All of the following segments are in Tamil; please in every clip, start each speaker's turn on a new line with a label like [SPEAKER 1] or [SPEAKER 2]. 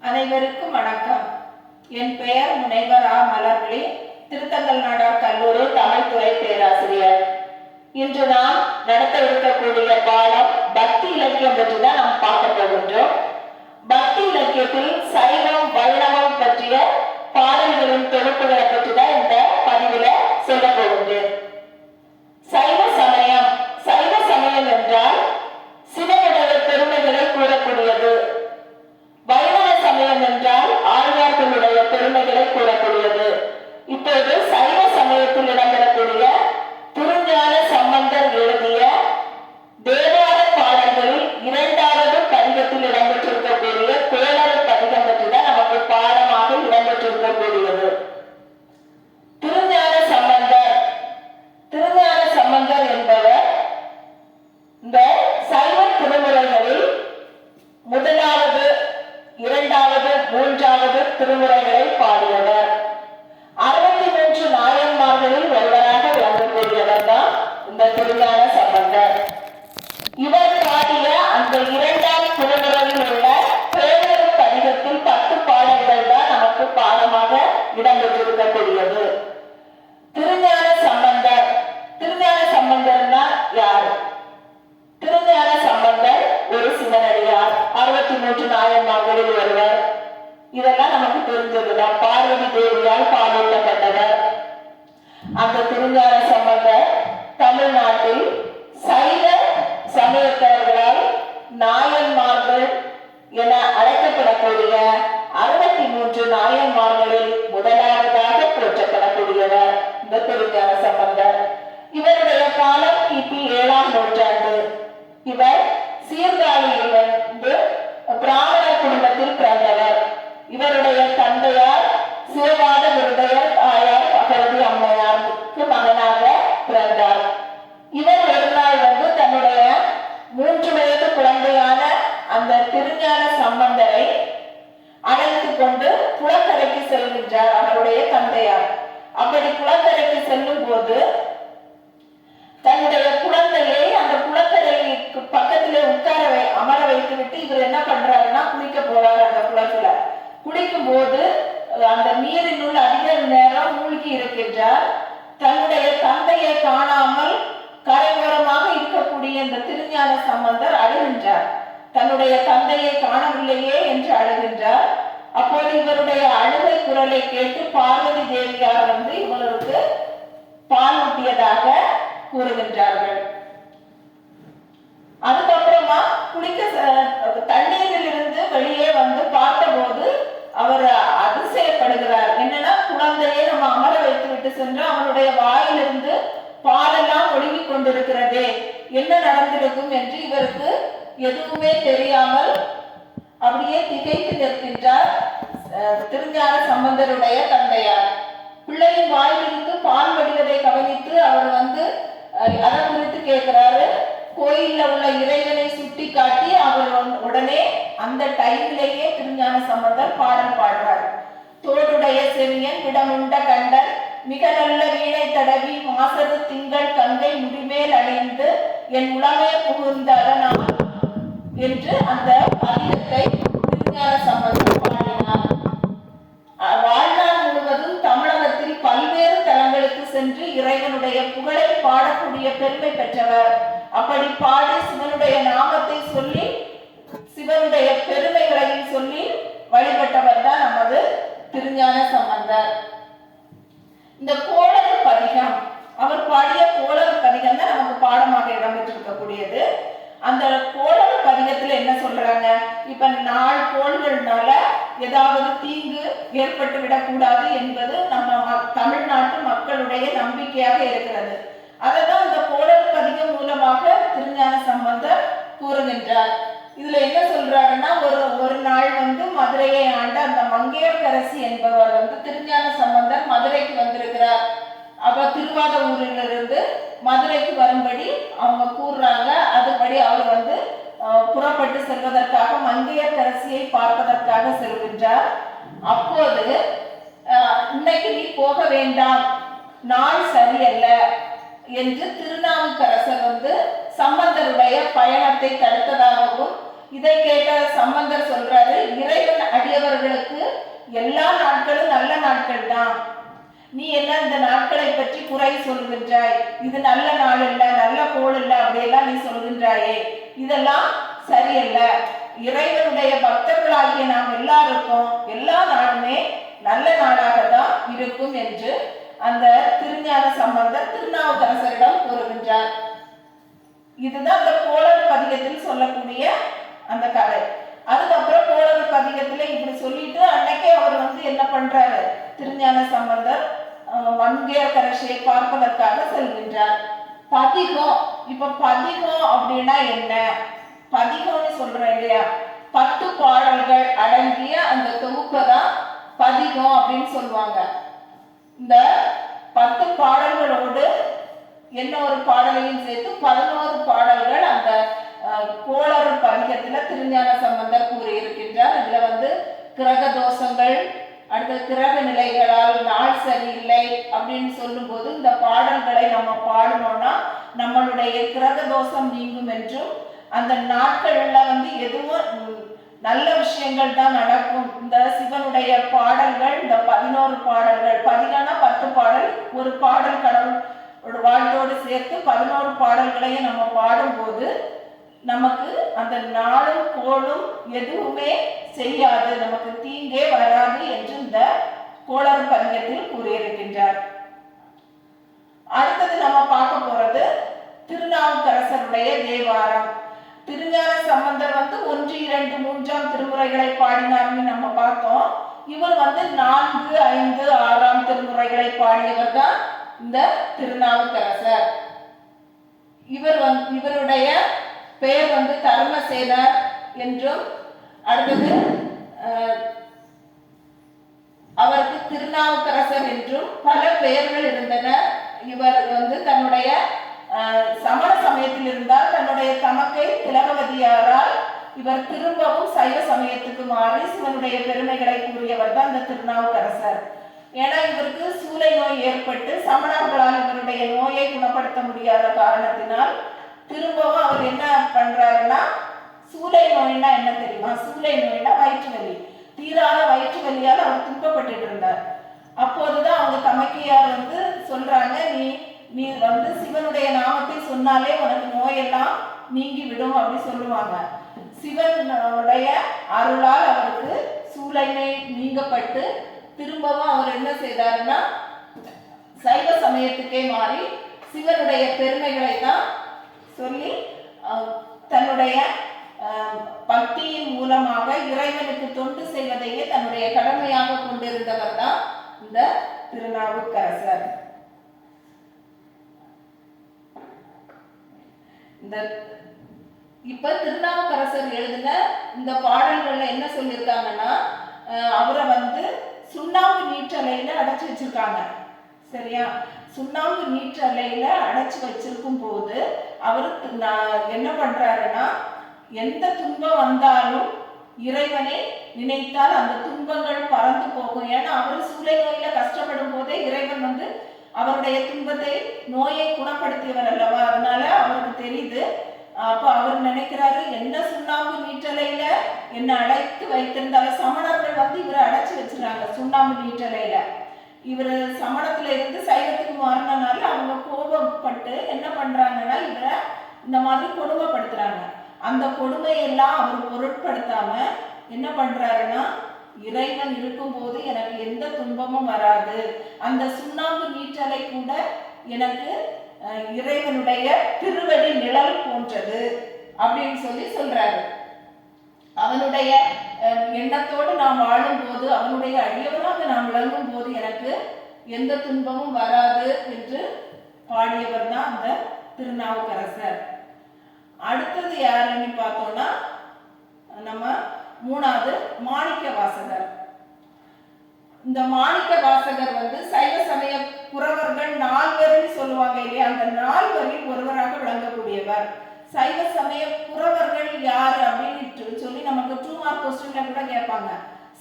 [SPEAKER 1] அனைவருக்கும் வணக்கம். என் பெயர் முனைவர் ஆ. மலர்விழி, திருத்தங்கல் நாடார் கல்லூரி தமிழ்துறை பேராசிரியர். இன்று நாம் நடத்தவிருக்கக்கூடிய பாடம் பக்தி இலக்கியம் பற்றி தான் நாம் பார்க்க போகின்றோம். பக்தி இலக்கியத்தில் சைவம் வைணவம் பற்றிய பாடல்களின் தொகுப்புகளை பற்றி தான் இந்த பதிவில் சொல்ல போகின்றேன். சைவ சமயம் என்றால் சிவனுடைய பெருமைகளை கூறக்கூடியது. வைணவ சமயம் என்றால் ஆழ்வார்களுடைய பெருமைகளை கூறக்கூடியது. இப்போது சைவ சமயத்தில் இடம்பெறக்கூடிய திருஞான சம்பந்தர் எழுதிய தேவார பாடல்களில் 2வது பதிகத்தில் இடம்பெற்றிருக்கக்கூடிய கோளறு பதிகம் பற்றி தான் நமக்கு பாடமாக இடம்பெற்றிருக்கக்கூடியது. திருஞான சம்பந்தர் என்பவர் இந்த சைவ திருமுறைகளில் 1வது, 2வது, 3வது திருமுறைகளை பாடியவர். 63 நாயன்மார்களில் ஒருவராக விளங்கக்கூடியவர் தான் இந்த திருஞான சம்பந்தர். இவர் பாடிய அந்த 2ஆம் திருமுறையில் உள்ள கோளறு பதிகத்தில் 10 பாடல்கள் தான் நமக்கு பாடமாக இடம்பெற்றிருக்கக்கூடியது. திருஞான சம்பந்தர்னா யார்? திருஞான சம்பந்தர் ஒரு சிவனடியார், 63 நாயன்மார்களில் ஒருவர். இதெல்லாம் நமக்கு தெரிஞ்சதுதான். பார்வதி தேவியால் பாடப்பட்டவர். அந்த திருஞான சம்பந்தர் தமிழ்நாட்டில் சைவ சமயத்தவர்களால் நாயன்மார்கள் என அழைக்கப்படக்கூடிய 63 நாயன்மார்களில் முதலாவதாக போற்றப்படக்கூடியவர் இந்த திருஞான சம்பந்தர். இவருடைய காலம் கிபி 7ஆம் நூற்றாண்டு. இவர் சீர்காழியில் வந்து பிராமணர் குடும்பத்தில் பிறந்தவர். இவருடைய தந்தையார் சிவபாத விருதையர், தாயார் பகவதி அம்மையாருக்கு மகனாக பிறந்தார். இவர் ஒரு நாள் வந்து தன்னுடைய 3 வயது குழந்தையான அந்த திருஞான சம்பந்தரை அழைத்து கொண்டு குளக்கரைக்கு செல்கின்றார் அவருடைய தந்தையார். அப்படி குளக்கரைக்கு செல்லும் போது தன்னுடைய குழந்தையை அந்த குளக்கரைக்கு பக்கத்திலே அமர வைத்து விட்டு இவர் என்ன பண்றாருன்னா குளிக்க போறாரு. அந்த குளத்துல குளிக்கும் போது அந்த நீரினுள் அதிக நேரம் மூழ்கி இருக்கின்றார். தன்னுடைய தந்தையை காணாமல் கரையோரமாக இருக்கக்கூடிய இந்த திருஞான சம்பந்தர் அழுகின்றார். தன்னுடைய தந்தையை காணவில்லையே என்று அழுகின்றார். அப்போது இவருடைய அழுகை குரலை கேட்டு பார்வதி தேவியார் வந்து இவருக்கு பால் ஊட்டியதாக கூறுகின்றார்கள். அதுக்கப்புறமா தண்ணீரில் இருந்து வெளியே வந்து பார்த்தபோது அவர் அதிசயப்படுகிறார். என்னன்னா, குழந்தையை நம்ம அமர வைத்து விட்டு சென்று அவனுடைய வாயிலிருந்து பாலெல்லாம் ஒழுகி கொண்டிருக்கிறதே, என்ன நடந்திருக்கும் என்று இவருக்கு எதுவுமே தெரியாமல் அப்படியே திகைத்து நிற்கின்றார் திருஞான சம்பந்தருடைய தந்தையார். பிள்ளையின் வாயிலிருந்து பால் வடிவதை கவனித்து அவர் வந்து அதை குறித்து கேட்கிறாரு. கோயில்ல உள்ள இறைவனை சுட்டி காட்டி அவர் உடனே அந்த டைமிலேயே திருஞான சம்பந்தர் பாடல் பாடுறார். தோடுடைய செவியன் விடமுண்ட கண்டன் மிக நல்ல வீணை தடவி மாசரு திங்கள் கங்கை முடிமேல் அணிந்து என் உளமே புகுந்த அதனால் என்று அந்த பதிகத்தை திருஞான சம்பந்தர் பாடினார். வாழ்நாள் முழுவதும் தமிழகத்தில் பல்வேறு தலங்களுக்கு சென்று இறைவனுடைய புகழை பாடக்கூடிய பெருமை பெற்றவர். அப்படி பாடி சிவனுடைய நாமத்தை சொல்லி சிவனுடைய பெருமைகளையும் சொல்லி வழிபட்டவர் தான் நமது திருஞான சம்பந்தர். இந்த கோளறு பதிகம், அவர் பாடிய கோளறு பதிகம் தான் நமக்கு பாடமாக இடம்பெற்றிருக்கக்கூடியது. அந்த கோளறு பதிகத்துல என்ன சொல்றாங்க? இப்ப 4 கோள்கள்னால ஏதாவது தீங்கு ஏற்பட்டு விடக்கூடாது என்பது நம்ம தமிழ்நாட்டு மக்களுடைய நம்பிக்கையாக இருக்கிறது. அதைதான் இந்த கோளறு பதிகம் மூலமாக திருஞான சம்பந்தர் கூறுகின்றார். இதுல என்ன சொல்றாருன்னா, ஒரு நாள் வந்து மதுரையை ஆண்ட அந்த மங்கையர்க்கரசி என்பவர் வந்து திருஞான சம்பந்தர் மதுரைக்கு வந்திருக்கிறார். அப்ப திருவாதூரிலிருந்து மதுரைக்கு வரும்படி அவங்க கூறுறாங்க. அதுபடி அவர் வந்து புறப்பட்டு செல்வதற்காக மங்கையர்க்கரசியை பார்ப்பதற்காக செல்கின்றார். அப்போது இன்னைக்கு நீ போக வேண்டாம், நாள் சரியல்ல என்று திருநாவுக்கரசர் வந்து சம்பந்தருடைய பயணத்தை தடுத்ததாகவும், இதை கேட்ட சம்பந்தர் சொல்றாரு, இறைவன் அடியவர்கள் எல்லா நாட்களும் நல்ல நாட்கள் தான். நீ என்ன இந்த நாட்களை பற்றி குறை சொல்கின்றாய்? இது நல்ல நாள் இல்ல, நல்ல கோள் இல்ல, அப்படியெல்லாம் நீ சொல்கின்றாயே, இதெல்லாம் சரியல்ல. இறைவனுடைய பக்தர்களாகிய நாம் எல்லாருக்கும் எல்லா நாளுமே நல்ல நாளாக தான் இருக்கும் என்று அந்த திருஞான சம்பந்தர் திருநாவுக்கரசரிடம் கூறுகின்றார். இதுதான் அந்த கோளறு பதிகத்தில் சொல்லக்கூடிய அந்த கதை. அதுக்கப்புறம் கோளறு பதிகத்துல இப்படி சொல்லிட்டு அன்னைக்கே அவர் என்ன பண்றாரு, திருஞான சம்பந்தர் மங்கையர்க்கரசியை பார்ப்பதற்காக செல்கின்றார். பதிகம், இப்ப பதிகம் அப்படின்னா என்ன? பதிகம்னு சொல்றேன் இல்லையா, 10 பாடல்கள் அடங்கிய அந்த தொகுப்பை தான் பதிகம் அப்படின்னு சொல்லுவாங்க. இந்த 10 பாடல்களோடு என்ன ஒரு பாடலையும் சேர்த்து 11 பாடல்கள் அந்த கோளறு பதிகத்துல திருஞான சம்பந்தர் கூறியிருக்கின்றார். இதுல கிரக தோஷங்கள், அடுத்த கிரக நிலைகளால் நாள் சரியில்லை அப்படின்னு சொல்லும் போது இந்த பாடல்களை நம்ம பாடணும்னா நம்மளுடைய கிரக தோஷம் நீங்கும் என்றும், அந்த நாட்கள்ல எதுவும் நல்ல விஷயங்கள் தான் நடக்கும். இந்த சிவனுடைய பாடல்கள், இந்த 11 பாடல்கள், பதிகானா 10 பாடல், ஒரு பாடல் கடவுள் வாழ்த்தோடு சேர்த்து 11 பாடல்களையும் நம்ம பாடும்போது நமக்கு அந்த நாளும் கோளும் எதுவுமே செய்யாது, நமக்கு தீங்கே வராது என்று இந்த கோளறு பதிகத்தில் கூறியிருக்கின்றார். அடுத்தது நம்ம பார்க்க போறது திருநாவுக்கரசருடைய தேவாரம். திருஞான சம்பந்தர் 1, 2, 3ஆம் திருமுறைகளை பாடினார்னு நம்ம பார்த்தோம். இவர் 4, 5, 6ஆம் திருமுறைகளை பாடியவர் தான் இந்த திருநாவுக்கரசர். இவருடைய பெயர் தர்மசேனர் என்றும், அடுத்தது அவருக்கு திருநாவுக்கரசர் என்றும் பல பெயர்கள் இருந்தன. இவர் தன்னுடைய சமண சமயத்தில் இருந்தால் தன்னுடைய தமக்கை திலகவதியாரால் இவர் திரும்பவும் சைவ சமயத்துக்கு மாறி சிவனுடைய பெருமைகளை கூறியவர் தான் இந்த திருநாவுக்கரசர். ஏன்னா இவருக்கு சூளை நோய் ஏற்பட்டு சமணர்களால் இவருடைய நோயை குணப்படுத்த முடியாத காரணத்தினால் திரும்பவும் அவர் என்ன பண்றாருன்னா, சூளை நோய்னா என்ன தெரியுமா? சூளை நோய்னா வயிற்று வலி, தீராத வயிற்று வலியால் அவர் துன்பப்பட்டு இருந்தார். அப்போதுதான் அவங்க தமக்கையார் சொல்றாங்க, நீ சிவனுடைய நாமத்தை சொன்னாலே உனக்கு நோயெல்லாம் நீங்கி விடும் அப்படி சொல்லுவாங்க. சிவனுடைய அருளால் அவருக்கு சூளை நோய் நீங்கப்பட்டு திரும்பவும் அவர் என்ன செய்தாருன்னா சைவ சமயத்துக்கே மாறி சிவனுடைய பெருமைகளை தான் சொல்லி தன்னுடைய பக்தியின் மூலமாக இறைவனுக்கு தொண்டு செய்வதையே தன்னுடைய கடமையாக கொண்டிருந்தவர் தான் இந்த திருநாவுக்கரசர். இப்ப திருநாவுக்கரசர் எழுதின இந்த பாடல்கள்ல என்ன சொல்லியிருக்காங்கன்னா, அவரை சுண்ணாம்பு நீற்றலையில அடைச்சு வச்சிருக்காங்க. சரியா? சுண்ணாம்பு நீற்றலையில அடைச்சு வச்சிருக்கும் போது அவரு என்ன பண்றாருன்னா, எந்த துன்பம் வந்தாலும் இறைவனை நினைத்தால் அந்த துன்பங்கள் பறந்து போகும். ஏன்னா அவர் சூளை நோயில கஷ்டப்படும் போதே இறைவன் அவருடைய துன்பத்தை நோயை குணப்படுத்தியவர் அல்லவா, அதனால அவருக்கு தெரியுது. அப்ப அவர் நினைக்கிறாரு, என்ன சுண்ணாம்பு நீற்றலையில என்ன அடைத்து வைத்திருந்தாலும் சமணர்கள் இவரை அடைச்சு வச்சிருக்காங்க சுண்ணாம்பு நீற்றலையில. இவர் சமணத்துல இருந்து சைவத்துக்கு மாறினால அவங்க கோபப்பட்டு என்ன பண்றாங்கன்னா இவரை இந்த மாதிரி கொடுமைப்படுத்துறாங்க. அந்த கொடுமையெல்லாம் அவர் பொருட்படுத்தாம என்ன பண்றாருன்னா, இறைவன் இருக்கும்போது எனக்கு எந்த துன்பமும் வராது, அந்த சுண்ணாம்பு நீற்றலை கூட எனக்கு இறைவனுடைய திருவடி நிழல் போன்றது அப்படின்னு சொல்றாரு. அவனுடைய எண்ணத்தோடு நாம் வாழும் போது, அவனுடைய அடியவனாக நாம் விளங்கும் போது எனக்கு எந்த துன்பமும் வராது என்று பாடியவர் தான் அந்த திருநாவுக்கரசர். அடுத்தது யாருன்னு பார்த்தோம்னா, நம்ம 3வது மாணிக்க வாசகர். இந்த மாணிக்க வாசகர் சைவ சமய புறவர்கள் 4 சொல்லுவாங்க இல்லையா, அந்த 4 ஒருவராக விளங்கக்கூடியவர். சைவ சமய புறவர்கள் யாரு அப்படின்னு சொல்லி நமக்கு 2 மார்க் கொஸ்டின்ல கூட கேட்பாங்க.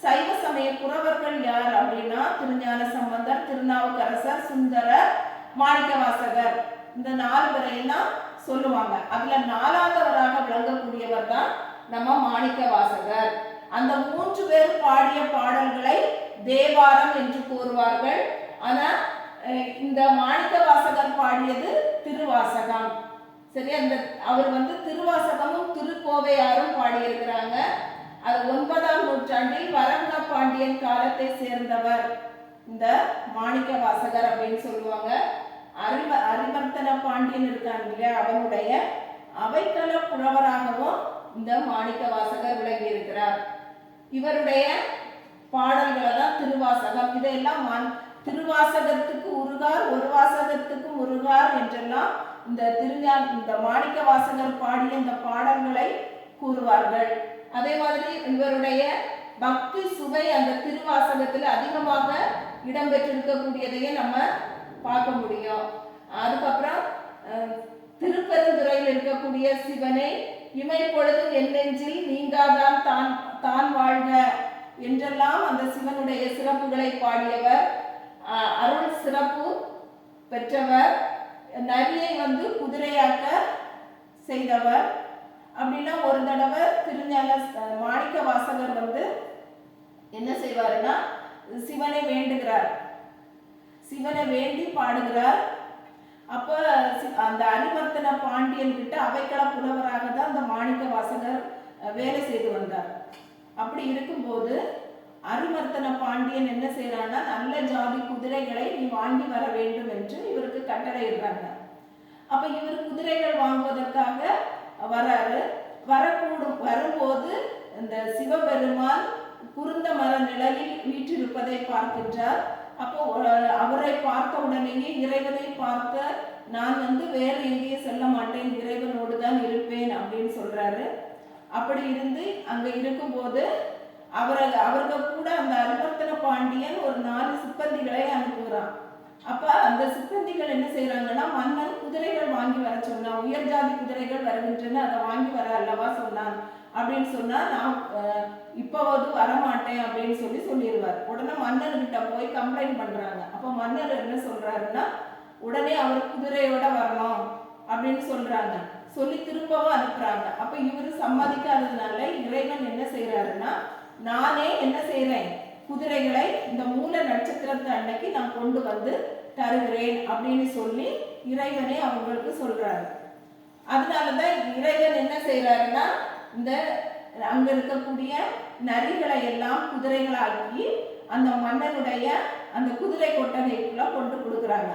[SPEAKER 1] சைவ சமய புறவர்கள் யார் அப்படின்னா, திருஞான சம்பந்தர், திருநாவுக்கரசர், சுந்தரர், மாணிக்க வாசகர், இந்த 4 பேரையும் தான் சொல்லுவாங்க. அதுல 4வதாக விளங்கக்கூடியவர் தான் நம்ம மாணிக்க வாசகர். அந்த 3 பேர் பாடிய பாடல்களை தேவாரம் என்று கூறுவார்கள். ஆனா இந்த மாணிக்க வாசகர் பாடியது திருவாசகம். சரி, அந்த அவர் திருவாசகமும் திருக்கோவையாரும் பாடியிருக்கிறாங்க. அது 9ஆம் நூற்றாண்டில் வரங்க பாண்டியன் காலத்தை சேர்ந்தவர் இந்த மாணிக்க வாசகர் அப்படின்னு சொல்லுவாங்க. அரிமர்த்தன பாண்டியன் இருக்காங்க இல்லையா, அவனுடைய அவைக்கள புலவராகவும் இந்த மாணிக்க வாசகர் விளங்கி இருக்கிறார். இவருடைய பாடல்களை தான் திருவாசகம். இதெல்லாம் திருவாசகத்துக்கு உருகார், ஒரு வாசகத்துக்கு உருகார் என்றெல்லாம் இந்த மாணிக்க வாசகர் பாடிய இந்த பாடல்களை கூறுவார்கள். அதே மாதிரி இவருடைய பக்தி சுவை அந்த திருவாசகத்தில் அதிகமாக இடம்பெற்றிருக்கக்கூடியதையே நம்ம பார்க்க முடியும். அதுக்கப்புறம் திருப்பெருந்துறையில் இருக்கக்கூடிய சிவனை இமைப்பொழுதும் என் நெஞ்சில் நீங்காதான் தான் தான் வாழ்க என்றெல்லாம் அந்த சிவனுடைய சிறப்புகளை பாடியவர். அருள் சிறப்பு பெற்றவர். நரியை குதிரையாக்க செய்தவர். அப்படின்னா ஒரு தடவை திருஞான மாணிக்க வாசகர் என்ன செய்வாருன்னா சிவனை வேண்டுகிறார். சிவனை வேண்டி பாடுகிறார். அப்ப அந்த அரிமர்த்தன பாண்டியன் கிட்ட அவைக்கள புலவராக தான் அந்த மாணிக்க வாசகர் வேலை செய்து வந்தார். அப்படி இருக்கும்போது அரிமர்த்தன பாண்டியன் என்ன செய்யறான்னா, நல்ல ஜாதி குதிரைகளை நீ வாங்கி வர வேண்டும் என்று இவருக்கு கட்டளையிடுறாங்க. அப்ப இவர் குதிரைகள் வாங்குவதற்காக வராரு. வரும்போது இந்த சிவபெருமான் குருந்த மர நிழலில் வீற்றிருப்பதை பார்க்கின்றார். அப்போ அவரை பார்த்த உடனேயே இறைவனை பார்த்த நான் வேறு எங்கேயும் செல்ல மாட்டேன், இறைவனோடு தான் இருப்பேன் அப்படின்னு சொல்றாரு. அப்படி இருந்து அங்க இருக்கும்போது அவர்கள் கூட அந்த அரிமர்த்தன பாண்டியன் ஒரு 4 சிப்பந்திகளை அனுப்புகிறான். அப்ப அந்த சிப்பந்திகள் என்ன செய்யறாங்கன்னா, மன்னன் குதிரைகள் வாங்கி வர சொன்னான், உயர் ஜாதி குதிரைகள் வருகின்றன, அதை வாங்கி வர அல்லவா சொன்னான் அப்படின்னு சொன்னா, நான் இப்போது வரமாட்டேன் அப்படின்னு சொல்லிடுவார். உடனே மன்னர்கிட்ட போய் கம்ப்ளைண்ட் பண்றாங்க. அப்ப மன்னர் என்ன சொல்றாருன்னா, உடனே அவர் குதிரையோட வரணும் அப்படின்னு சொல்றாங்க. சொல்லி திரும்பவும் அனுப்புறாங்க. அப்ப இவரு சம்மதிக்காததுனால இறைவன் என்ன செய்யறாருன்னா, நானே என்ன செய்யறேன், குதிரைகளை இந்த மூல நட்சத்திரத்து அன்னைக்கு நான் கொண்டு தருகிறேன் அப்படின்னு சொல்லி இறைவனே அவங்களுக்கு சொல்றாரு. அதனாலதான் இறைவன் என்ன செய்யறாருன்னா, இந்த அங்க இருக்கக்கூடிய நரிகளை எல்லாம் குதிரைகளாக்கி அந்த மன்னனுடைய அந்த குதிரை கொட்டகைக்குள்ள கொண்டு கொடுக்குறாங்க.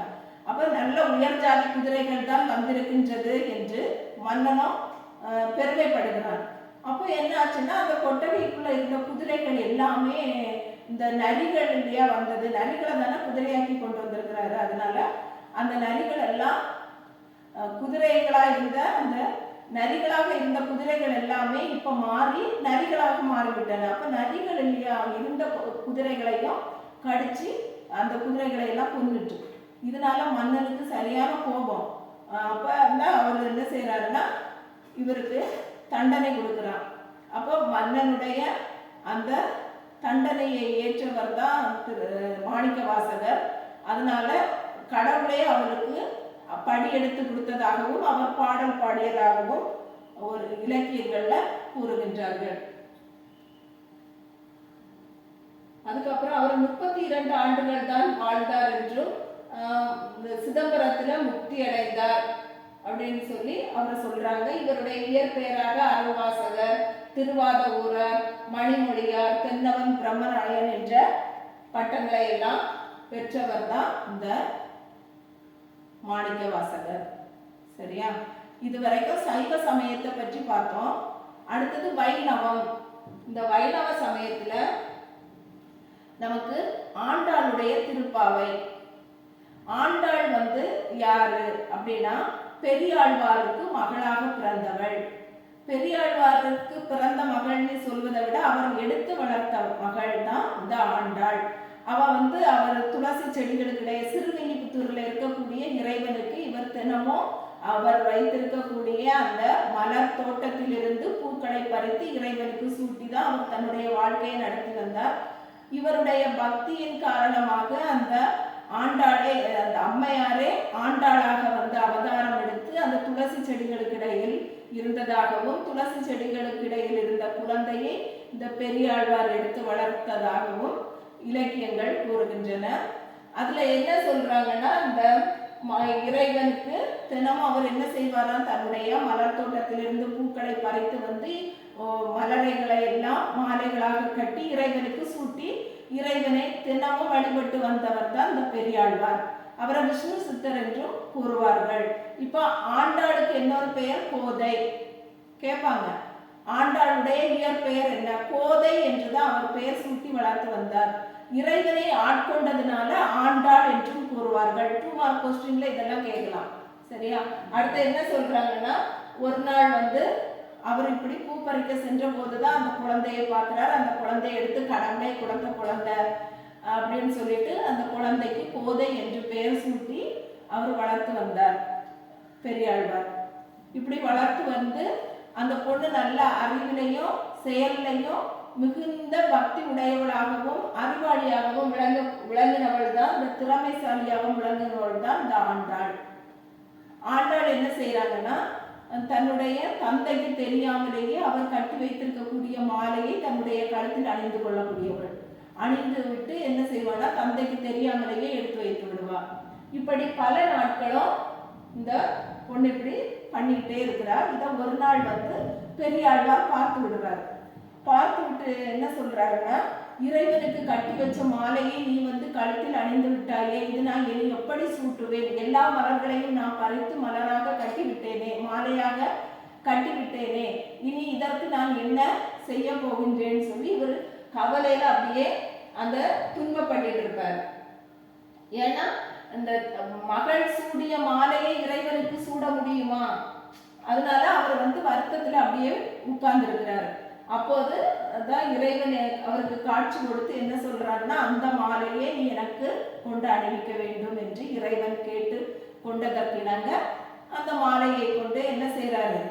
[SPEAKER 1] அப்ப நல்ல உயர் ஜாதி குதிரைகள் தான் வந்திருக்கின்றது என்று மன்னனும் பெருமைப்படுகிறான். அப்போ என்ன ஆச்சுன்னா, அந்த கொட்டகைக்குள்ள இருந்த குதிரைகள் எல்லாமே இந்த நரிகள் இல்லையா வந்தது, நரிகளை தானே குதிரையாக்கி கொண்டு வந்திருக்கிறாரு. அதனால அந்த நரிகள் எல்லாம் குதிரைகளா இருந்த அந்த நரிகளாக இருந்த குதிரைகள் எல்லாமே இப்ப மாறி நரிகளாக மாறிவிட்டன. அப்ப நரிகள் இல்லையா இருந்த குதிரைகளையும் கடிச்சு அந்த குதிரைகளை எல்லாம் கொண்டுட்டு, இதனால மன்னனுக்கு சரியான கோபம். அப்ப அவர் என்ன செய்யறாருன்னா, இவருக்கு தண்டனை கொடுக்கிறான். அப்போ மன்னனுடைய அந்த தண்டனையை ஏற்றவர் தான் மாணிக்க வாசகர். அதனால கடவுளே அவருக்கு படி எடுத்து கொடுத்ததாகவும் அவர் பாடல் பாடியதாகவும் ஒரு இலக்கியங்கள்ல கூறுகின்றார்கள். அதுக்கப்புறம் அவர் 32 ஆண்டுகள் தான் வாழ்ந்தார் என்றும் சிதம்பரத்துல முக்தி அடைந்தார் அப்படின்னு சொல்லி அவர் சொல்றாங்க. இவருடைய இயற்பெயராக அருள்வாசகர், திருவாத ஊரர், மணிமொழியார், தென்னவன் பிரம்மராயன் என்ற பட்டங்களை எல்லாம் பெற்றவர் தான் இந்த மாணிக்க வாசகர். சரியா? இதுவரைக்கும் சைவ சமயத்தை பற்றி பார்த்தோம். அடுத்தது வைணவம். இந்த வைணவ சமயத்துல நமக்கு ஆண்டாளுடைய திருப்பாவை. ஆண்டாள் யாரு அப்படின்னா, பெரியாழ்வாருக்கு மகளாக பிறந்தவள். பெரியாழ்வாருக்கு பிறந்த மகள்னு சொல்வதை விட அவர் எடுத்து வளர்த்த மகள் தான் இந்த ஆண்டாள். அவ அவர் துளசி செடிகளுக்கிடையே சிறுவில்லிபுத்தூர்ல இருக்கக்கூடிய இறைவனுக்கு இவர் தினமும் அவர் வைத்திருக்கக்கூடிய அந்த மலர் தோட்டத்திலிருந்து பூக்களை பறித்து இறைவனுக்கு சூட்டி தான் அவர் தன்னுடைய வாழ்க்கையை நடத்தி வந்தார். இவருடைய பக்தியின் காரணமாக அந்த ஆண்டாளே, அந்த அம்மையாரே ஆண்டாளாக அவதாரம் எடுத்து அந்த துளசி செடிகளுக்கு இடையில் இருந்ததாகவும், துளசி செடிகளுக்கு இடையில் இருந்த குழந்தையை இந்த பெரியாழ்வார் எடுத்து வளர்த்ததாகவும் இலக்கியங்கள் கூறுகின்றன. அதுல என்ன சொல்றாங்கன்னா, இந்த இறைவனுக்கு தினமும் அவர் என்ன செய்வாராம், தன்னுடைய மலர் தோட்டத்திலிருந்து பூக்களை பறித்து வந்து மலரைகளை எல்லாம் மாலைகளாக கட்டி இறைவனுக்கு சூட்டி இறைவனை தினமும் வழிபட்டு வந்தவர் தான் இந்த பெரியாழ்வார். அவரை விஷ்ணு சித்தர் என்றும் கூறுவார்கள். இப்ப ஆண்டாளுக்கு இன்னொரு பெயர் கோதை. கேட்பாங்க, ஆண்டாளுடைய இயற்பெயர் என்ன? கோதை என்றுதான் அவர் பெயர் சூட்டி வளர்த்து வந்தார். இறைவனை ஆட்கொண்டதுனால ஆண்டாள் என்றும் கூறுவார்கள். 2 மார்க் கொஸ்டின்ல இதெல்லாம் கேட்கலாம். சரியா? அடுத்து என்ன சொல்றாங்கன்னா, ஒரு நாள் வந்து அவர் இப்படி பூ பறிக்க சென்ற போதுதான் அந்த குழந்தையை பார்க்கிறார். அந்த குழந்தையை எடுத்து கடவுளே கொடுத்த குழந்தை அப்படின்னு சொல்லிட்டு அந்த குழந்தைக்கு கோதை என்று பெயர் சூட்டி அவர் வளர்த்து வந்தார் பெரியாழ்வார். இப்படி வளர்த்து வந்து அந்த பொண்ணு நல்ல அறிவிலையும் செயலையும் மிகுந்த பக்தி உடையவளாகவும் அறிவாளியாகவும் விளங்கினவள் தான், இந்த திறமைசாலியாகவும் விளங்கினவள் தான் இந்த ஆண்டாள். ஆண்டாள் என்ன செய்யறாங்கன்னா, தன்னுடைய தந்தைக்கு தெரியாமலேயே அவர் கட்டி வைத்திருக்கக்கூடிய மாலையை தன்னுடைய கழுத்தில் அணிந்து கொள்ளக்கூடியவள். அணிந்து விட்டு என்ன செய்வானா, தந்தைக்கு தெரியாமலேயே எடுத்து வைத்து விடுவா. இப்படி பல நாட்களும் இந்த பொண்ணு இப்படி பண்ணிக்கிட்டே இருக்கிறார். இதை ஒரு நாள் வந்து பெரியாழ்வார் பார்த்து விடுறார். பார்த்து விட்டு என்ன சொல்றாருன்னா, இறைவனுக்கு கட்டி வச்ச மாலையை நீ வந்து கழுத்தில் அணிந்து விட்டாயே, இது நான் இனி எப்படி சூட்டுவேன்? எல்லா மலர்களையும் நான் பறித்து மலராக கட்டி விட்டேனே, மாலையாக கட்டி விட்டேனே, இனி இதற்கு நான் என்ன செய்ய போகின்றேன்னு சொல்லி இவர் கவலையில அப்படியே அந்த துன்பப்பட்டு இருப்பார். ஏன்னா அந்த மகள் சூடிய மாலையை இறைவனுக்கு சூட முடியுமா? அதனால அவர் வந்து வருத்தத்துல அப்படியே உட்கார்ந்து இருக்கிறார். அப்போது அதான் இறைவன் அவருக்கு காட்சி கொடுத்து என்ன சொல்றாருன்னா, அந்த மாலையை நீ எனக்கு கொண்டு அணிவிக்க வேண்டும் என்று இறைவன் கேட்டு கொண்டதற்கிணங்க அந்த மாலையை கொண்டு என்ன செய்யறாரு,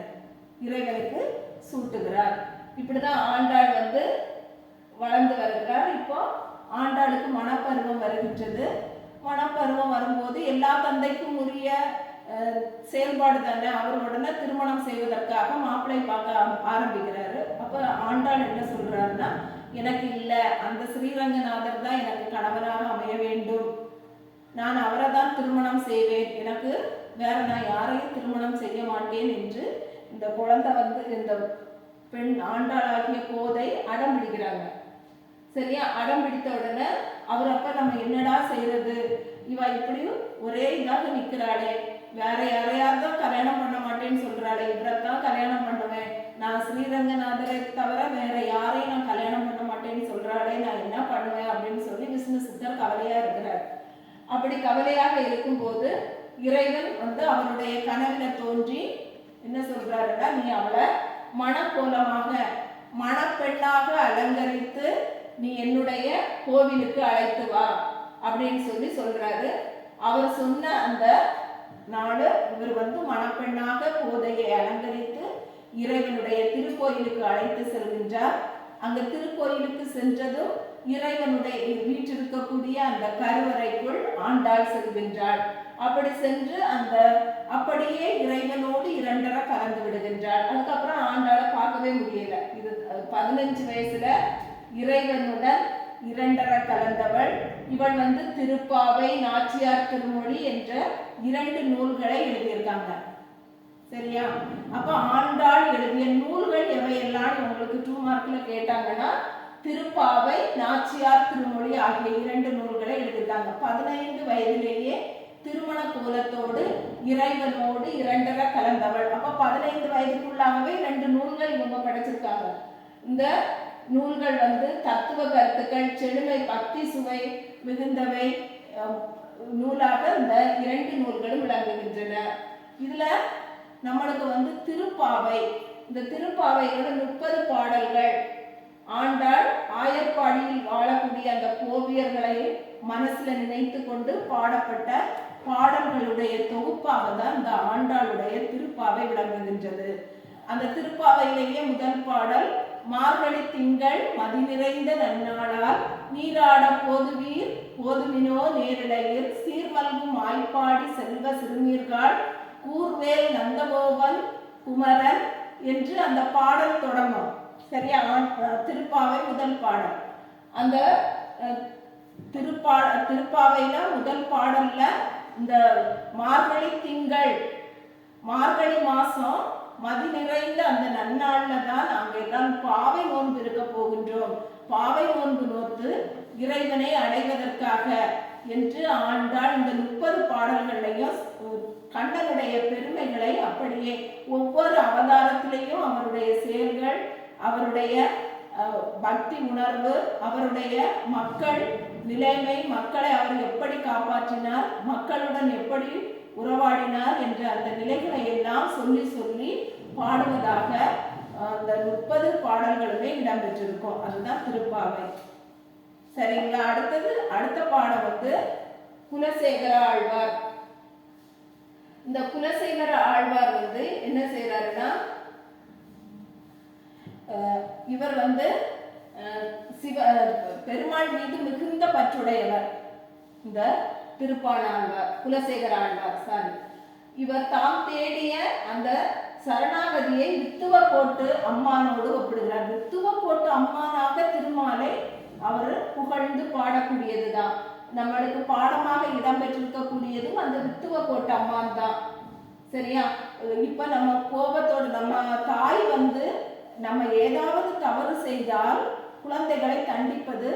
[SPEAKER 1] இறைவனுக்கு சூட்டுகிறார். இப்படிதான் ஆண்டாள் வந்து வளர்ந்து வருகிறார். இப்போ ஆண்டாளுக்கு மனப்பருவம் வருகின்றது. மனப்பருவம் வரும்போது எல்லா தந்தைக்கும் உரிய செயல்பாடு தானே. அவர் உடனே திருமணம் செய்வதற்காக மாப்பிள்ளை பார்க்க ஆரம்பிக்கிறாரு. அப்ப ஆண்டாள் என்ன சொல்றாருன்னா, எனக்கு இல்ல, அந்த ஸ்ரீரங்கநாதர் தான் எனக்கு கணவனாக அமைய வேண்டும், நான் அவரை தான் திருமணம் செய்வேன், எனக்கு வேற நான் யாரையும் திருமணம் செய்ய மாட்டேன் என்று இந்த குழந்தை வந்து இந்த பெண் ஆண்டாளாகிய கோதை அடம் பிடிக்கிறாங்க. சரியா? அடம் பிடித்த உடனே அவர் அப்ப நம்ம என்னடா செய்யறது, இவ இப்படியும் ஒரே இதாக நிக்கிறாளே, வேற யாரையாவது தான் கல்யாணம் பண்ண மாட்டேன்னு சொல்றாளே, இவரைத்தான் கல்யாணம் பண்ணுவேன், நான் ஸ்ரீரங்கநாதரை தவிர வேற யாரையும் நான் கல்யாணம் பண்ண மாட்டேன்னு சொல்றாளே, நான் என்ன பண்ணுவேன் அப்படின்னு சொல்லி விஷ்ணு சித்தர் கவலையா இருக்கிறார். அப்படி கவலையாக இருக்கும்போது இறைவன் வந்து அவருடைய கனவுல தோன்றி என்ன சொல்றாருன்னா, நீ அவளை மணக்கோலமாக மணப்பெண்ணாக அலங்கரித்து நீ என்னுடைய கோவிலுக்கு அழைத்து வா அப்படின்னு சொல்லி சொல்றாரு. அவர் சொன்ன அந்த நாடு இவர் வந்து மணப்பெண்ணாக கோதையை அலங்கரித்து இறைவனுடைய திருக்கோயிலுக்கு அழைத்து செல்கின்றார். அங்க திருக்கோயிலுக்கு சென்றதும் இறைவனுடைய வீற்றிருக்கக்கூடிய அந்த கருவறைக்குள் ஆண்டாள் செல்கின்றாள். அப்படி சென்று அந்த அப்படியே இறைவனோடு இரண்டரை கலந்து விடுகின்றாள். அதுக்கப்புறம் ஆண்டாளை பார்க்கவே முடியல. இது 15 வயசுல இறைவனுடன் இரண்டரை கலந்தவள். இவள் வந்து திருப்பாவை, நாச்சியார் திருமொழி என்ற 2 நூல்களை எழுதியிருக்காங்க. சரியா? அப்ப ஆண்டாள் எழுதிய நூல்கள் எவையெல்லாம் உங்களுக்கு 2 மார்க்ல கேட்டாங்கன்னா, திருப்பாவை, நாச்சியார் திருமொழி ஆகிய 2 நூல்களை எழுதியிருக்காங்க. 15 வயதிலேயே திருமண கோலத்தோடு இறைவனோடு இரண்டரை கலந்தவள். அப்ப 15 வயதுக்குள்ளாகவே 2 நூல்கள் இவங்க படைச்சிருக்காங்க. இந்த நூல்கள் வந்து தத்துவ கருத்துக்கள், செழுமை, பக்தி சுவை மிகுந்தவை நூலாக இந்த 2 நூல்களும் விளங்குகின்றன. இதுல நம்மளுக்கு வந்து திருப்பாவை, இந்த திருப்பாவையோட 30 பாடல்கள் ஆண்டாள் ஆயர்பாடியில் வாழக்கூடிய அந்த கோவியர்களை மனசுல நினைத்து கொண்டு பாடப்பட்ட பாடல்களுடைய தொகுப்பாக தான் இந்த ஆண்டாளுடைய திருப்பாவை விளங்குகின்றது. அந்த திருப்பாவையிலேயே முதல் பாடல், மார்கழி திங்கள் மதி நிறைந்த நன்னாளால் நீராட போதுவீர் போதுமினோ நேரிடையில் சீர்மல்கும் ஆய்ப்பாடி செல்வ சிறுமீர்கள் கூர்வேல் நந்தகோபன் குமரன் என்று அந்த பாடல் தொடங்கும். சரியா? திருப்பாவை முதல் பாடல். அந்த திருப்பாவையில முதல் பாடல்ல இந்த மார்கழி திங்கள், மார்கழி மாசம் மதி நிறைந்த அந்த நன்னாள்ல தான் நாங்க எல்லாம் பாவை நோன்பு இருக்க போகின்றோம். பாவை நோன்பு நோத்து இறைவனை அடைவதற்காக என்று ஆண்டாள் இந்த 30 பாடல்களையும் கண்ணனுடைய பெருமைகளை அப்படியே ஒவ்வொரு அவதாரத்திலையும் அவருடைய செயல்கள், அவருடைய பக்தி உணர்வு, அவருடைய மக்கள் நிலைமை, மக்களை அவர் எப்படி காப்பாற்றினார், மக்களுடன் எப்படி உறவாடினார் என்ற அந்த நிலைகளை எல்லாம் சொல்லி சொல்லி பாடுவதாக அந்த 30 பாடல்களுமே இடம்பெற்றிருக்கும். அதுதான் திருப்பாவை. சரிங்களா? அடுத்த பாடம் வந்து குலசேகர ஆழ்வார். இந்த குலசேகர ஆழ்வார் வந்து என்ன செய்யறாருன்னா, இவர் வந்து பெருமாள் மீது மிகுந்த பற்றுடையவர். இந்த திருப்பாணாழ்வார், குலசேகர ஆழ்வார் இவர் தாம் தேடிய அந்த சரணாகதியை வித்துவக்கோட்டு அம்மானோடு ஒப்பிடுகிறார். வித்துவக்கோட்டு அம்மானாக திருமாலை அவர் புகழ்ந்து பாடக்கூடியதுதான். நம்மளுக்கு பாடமாக இடம்பெற்றிருக்கக்கூடியதும் அந்த வித்துவக்கோட்டு அம்மான் தான். சரியா? இப்ப நம்ம கோபத்தோடு நம்ம தாய் வந்து நம்ம ஏதாவது தவறு செய்தால் குழந்தைகளை தண்டிப்பது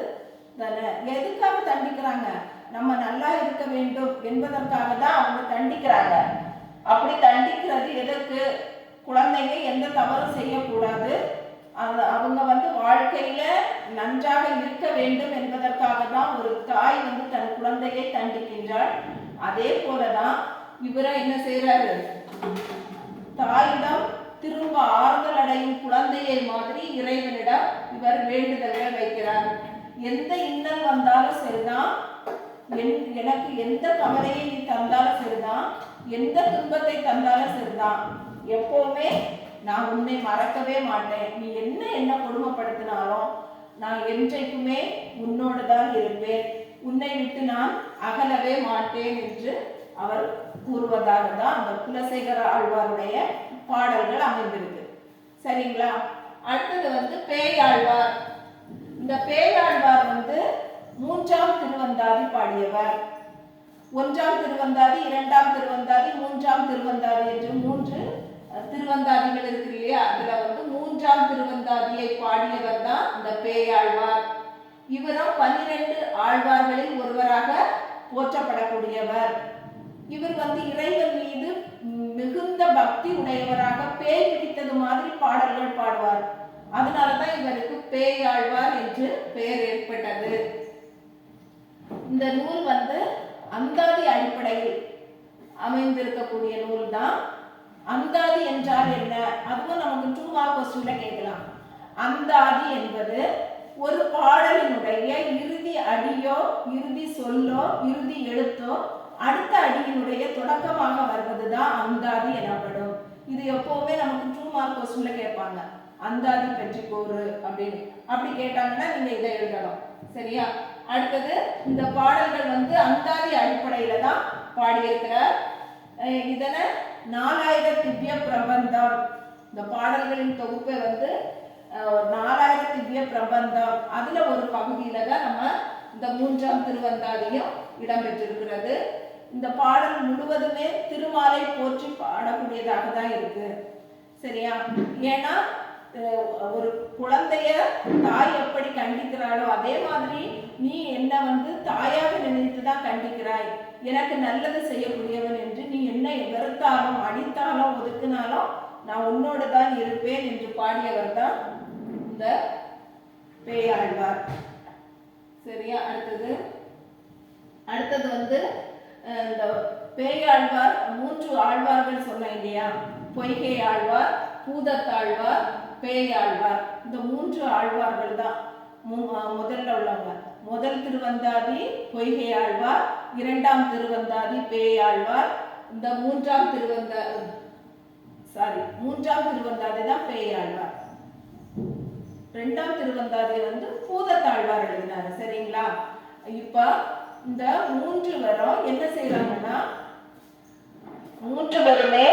[SPEAKER 1] தானே. எதுக்காக தண்டிக்கிறாங்க? நம்ம நல்லா இருக்க வேண்டும் என்பதற்காக தான் அவங்க தண்டிக்கிறாங்க. அப்படி தண்டிக்கிறது எதற்கு? குழந்தைங்க எந்த தவறும் செய்யக்கூடாது, அவங்க வந்து வாழ்க்கையில நன்றாக இருக்க வேண்டும் என்பதற்காக தான் ஒரு தாய் வந்து தன் குழந்தையை தண்டிக்கின்றாள். அதே போலதான் இவரை என்ன செய்யறாரு? தாயிடம் திரும்ப ஆறுதல் அடையும் குழந்தையை மாதிரி இறைவனிடம் இவர் வேண்டுதல்கள் வைக்கிறார். எந்த இன்னல் வந்தாலும் சரிதான், எனக்கு எந்த கவலையை நீ தந்தாலும் சரிதான், எந்த துன்பத்தை தந்தாலும் சரிதான், எப்பவுமே நான் உன்னை மறக்கவே மாட்டேன். நீ என்ன கொடுமைப்படுத்தினாலும் நான் என்றைக்குமே உன்னோடு தான் இருப்பேன், உன்னை விட்டு நான் அகலவே மாட்டேன் என்று அவர் கூறுவதாக தான் அந்த குலசேகர ஆழ்வாருடைய பாடல்கள் அமைந்திருக்கு. சரிங்களா? அடுத்தது வந்து பேயாழ்வார். இந்த பேயாழ்வார் வந்து 3ஆம் திருவந்தாதி பாடியவர். 1ஆம் திருவந்தாதி, 2ஆம் திருவந்தாதி, 3ஆம் திருவந்தாதி என்று 3 திருவந்தாதிகள் இருக்கு இல்லையா? அதுல வந்து 3ஆம் திருவந்தாதியை பாடியவர் தான் இந்த பேயாழ்வார். இவரும் 12 ஆழ்வார்களில் ஒருவராக போற்றப்படக்கூடியவர். இவர் வந்து இறைவன் மீது மிகுந்த பக்தி உடையவராக பேய் பிடித்தது மாதிரி பாடல்கள் பாடுவார். அதனாலதான் இவருக்கு பேயாழ்வார் என்று பெயர் ஏற்பட்டது. இந்த நூல் வந்து அந்தாதி அடிப்படையில் அமைந்திருக்கக்கூடிய நூல் தான். அந்தாதி என்றால் என்ன? அதுவும் நமக்கு 2 மார்க் கொஸ்டின்ல கேட்கலாம். அந்தாதி என்பது ஒரு பாடலினுடைய இறுதி அடியோ, இறுதி சொல்லோ, இறுதி எழுத்தோ அடுத்த அடியினுடைய தொடக்கமாக வருவதுதான் அந்தாதி எனப்படும். இது எப்பவுமே நமக்கு 2 மார்க் கொஸ்டின்ல கேட்பாங்க. அந்தாதி பற்றி கூறு அப்படின்னு. அப்படி கேட்டாங்கன்னா நீங்க இதை எழுதணும். சரியா? அடுத்தது இந்த பாடல்கள் வந்து அந்தாதி அடிப்படையில தான் பாடியிருக்கிறார். இதனை 4000 திவ்ய பிரபந்தம், இந்த பாடல்களின் தொகுப்பை வந்து 4000 திவ்ய பிரபந்தம், அதுல ஒரு பகுதியில தான் நம்ம இந்த 3ஆம் திருவந்தாதியும் இடம்பெற்றிருக்கிறது. இந்த பாடல் முழுவதுமே திருமாலை போற்றி பாடக்கூடியதாக தான் இருக்கு. சரியா? ஏன்னா ஒரு குழந்தைய தாய் எப்படி கண்டிக்கிறாளோ அதே மாதிரி நீ என்ன வந்து தாயாக நினைத்துதான் கண்டிக்கிறாய், எனக்கு நல்லது செய்யக்கூடியவன் என்று, நீ என்னை வெறுத்தாலும் அடித்தாலும் ஒதுக்கினாலும் நான் உன்னோடு தான் இருப்பேன் என்று பாடியவர் தான் இந்த பேயாழ்வார். சரியா? அடுத்தது வந்து இந்த பேயாழ்வார் 3 ஆழ்வார்கள் சொன்னேன் இல்லையா? பொய்கை ஆழ்வார், பூதத்தாழ்வார், பேயாழ்வார். இந்த 3 ஆழ்வார்கள் தான் முதல்ல உள்ளவங்க. முதல் திருவந்தாதி பொய்கை ஆழ்வார், 2ஆம் திருவந்தாதி பேயாழ்வார், இந்த 3ஆம் திருவந்தாதி தான் பேயாழ்வார். 2ஆம் திருவந்தாதி வந்து பூதத்தாழ்வார் எழுதினாரு. சரிங்களா? இப்ப இந்த 3 பேரும் என்ன செய்யறாங்கன்னா, 3 பேருமே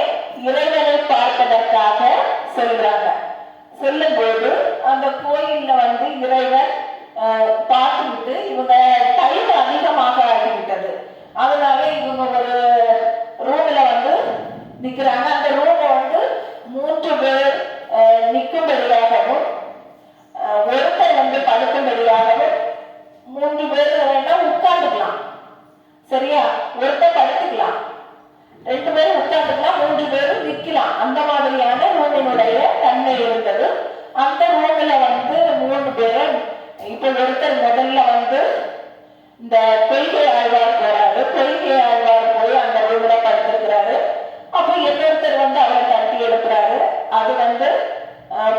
[SPEAKER 1] இறைவனை பார்ப்பதற்காக சொல்றாங்க. சொல்லும்போது அந்த கோயில்ல வந்து இறைவன் பார்த்துவிட்டு இவங்க டைம் ஒருத்தர் படுத்துக்கலாம், 2 பேரும் உட்காந்துக்கலாம், 3 பேரும் நிக்கலாம். அந்த மாதிரியான ரூமினுடைய தன்மை இருந்தது. அந்த ரூம்ல 3 பேரும் இப்ப ஒருத்தர் முதல்ல இந்த பொய்கை ஆழ்வார் போறாரு. பொய்கை ஆழ்வார் போய் அந்த ரூம்ல படுத்திருக்கிறாரு. அப்ப இன்னொருத்தர் அவரை தட்டி எடுக்கிறாரு. அது